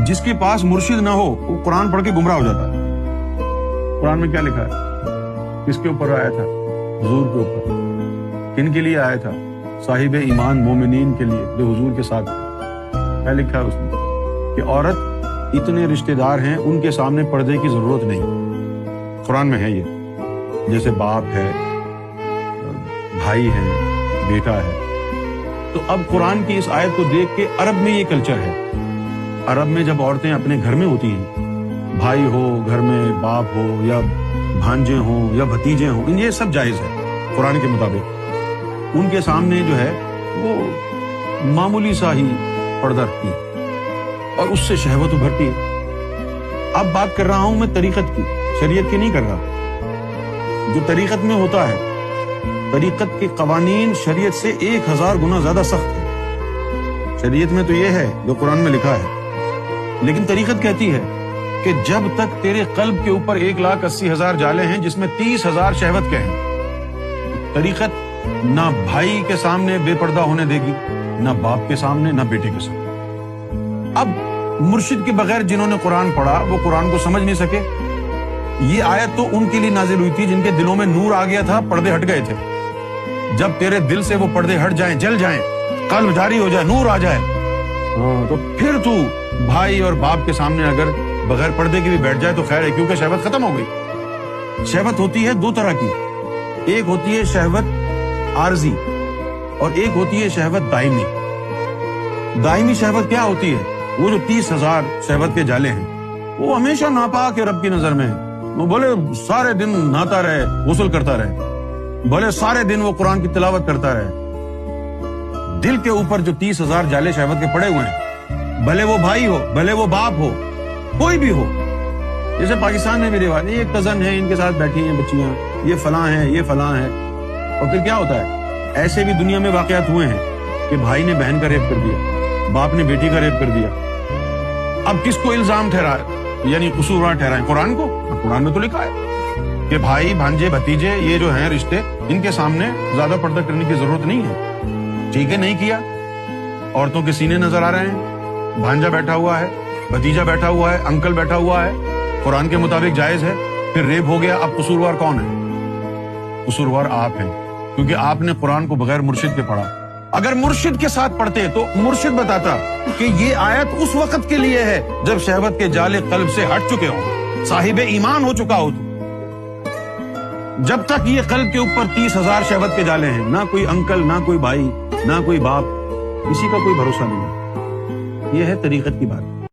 جس کے پاس مرشد نہ ہو وہ قرآن پڑھ کے گمراہ ہو جاتا ہے۔ قرآن میں کیا لکھا ہے؟ کس کے اوپر آیا تھا؟ حضور کے اوپر۔ کن کے لیے آیا تھا؟ صاحب ایمان مومنین کے لیے جو حضور کے ساتھ۔ کیا لکھا ہے اس میں؟ کہ عورت اتنے رشتہ دار ہیں ان کے سامنے پردے کی ضرورت نہیں۔ قرآن میں ہے یہ، جیسے باپ ہے، بھائی ہے، بیٹا ہے۔ تو اب قرآن کی اس آیت کو دیکھ کے عرب میں یہ کلچر ہے۔ عرب میں جب عورتیں اپنے گھر میں ہوتی ہیں، بھائی ہو گھر میں، باپ ہو یا بھانجے ہوں یا بھتیجے ہوں، یہ سب جائز ہے قرآن کے مطابق۔ ان کے سامنے جو ہے وہ معمولی سا ہی پردہ رکھتی ہے اور اس سے شہوت ابھرتی ہے۔ اب بات کر رہا ہوں میں طریقت کی، شریعت کی نہیں کر رہا۔ جو طریقت میں ہوتا ہے، طریقت کے قوانین شریعت سے 1000 گنا زیادہ سخت ہے۔ شریعت میں تو یہ ہے جو قرآن میں لکھا ہے، لیکن طریقت کہتی ہے کہ جب تک تیرے قلب کے اوپر 1,80,000 جالے ہیں جس میں 30,000 شہوت کے ہیں، طریقت نہ بھائی کے سامنے بے پردہ ہونے دے گی، نہ باپ کے سامنے، نہ بیٹے کے سامنے۔ اب مرشد کے بغیر جنہوں نے قرآن پڑھا وہ قرآن کو سمجھ نہیں سکے۔ یہ آیت تو ان کے لیے نازل ہوئی تھی جن کے دلوں میں نور آ گیا تھا، پردے ہٹ گئے تھے۔ جب تیرے دل سے وہ پردے ہٹ جائیں، جل جائیں، قلب جاری ہو جائے، نور آ جائے، تو پھر تو بھائی اور باپ کے سامنے اگر بغیر پردے کے بھی بیٹھ جائے تو خیر ہے، کیونکہ شہوت ختم ہو گئی۔ شہوت ہوتی ہے دو طرح کی، ایک ہوتی ہے شہوت عارضی اور ایک ہوتی ہے شہوت دائمی۔ دائمی شہوت کیا ہوتی ہے؟ وہ جو 30,000 شہوت کے جالے ہیں وہ ہمیشہ ناپاک ہے رب کی نظر میں۔ وہ بولے سارے دن نہاتا رہے، غسل کرتا رہے، بھلے سارے دن وہ قرآن کی تلاوت کرتا رہے، دل کے اوپر جو 30,000 جالے شہوت کے پڑے ہوئے ہیں، بھلے وہ بھائی ہو، بھلے وہ باپ ہو، کوئی بھی ہو۔ جیسے پاکستان میں بھی رواج ہے، یہ کزن ہے، ان کے ساتھ بیٹھی ہیں بچیاں، یہ فلاں ہیں، یہ فلاں ہے، اور پھر کیا ہوتا ہے؟ ایسے بھی دنیا میں واقعات ہوئے ہیں کہ بھائی نے بہن کا ریپ کر دیا، باپ نے بیٹی کا ریپ کر دیا۔ اب کس کو الزام ٹھہرائے، یعنی قصوروار ٹھہرائیں؟ قرآن کو؟ قرآن میں تو لکھا ہے کہ بھائی بھانجے بھتیجے یہ جو ہیں رشتے، ان کے سامنے زیادہ پردہ کرنے کی ضرورت نہیں ہے۔ ٹھیک ہے، نہیں کیا، عورتوں کے سینے نظر آ رہے ہیں، بھانجا بیٹھا ہوا ہے، بھتیجا بیٹھا ہوا ہے، انکل بیٹھا ہوا ہے، قرآن کے مطابق جائز ہے، پھر ریپ ہو گیا۔ اب قصوروار کون ہے؟ قصوروار آپ ہیں، کیونکہ آپ نے قرآن کو بغیر مرشد کے پڑھا۔ اگر مرشد کے ساتھ پڑھتے تو مرشد بتاتا کہ یہ آیت اس وقت کے لیے ہے جب شہوت کے جالے قلب سے ہٹ چکے ہوں، صاحب ایمان ہو چکا ہو۔ جب تک یہ قلب کے اوپر 30,000 شہوت کے جالے ہیں، نہ کوئی انکل، نہ کوئی بھائی، نہ کوئی باپ، کسی کا کوئی بھروسہ نہیں ہے۔ یہ ہے طریقت کی بات۔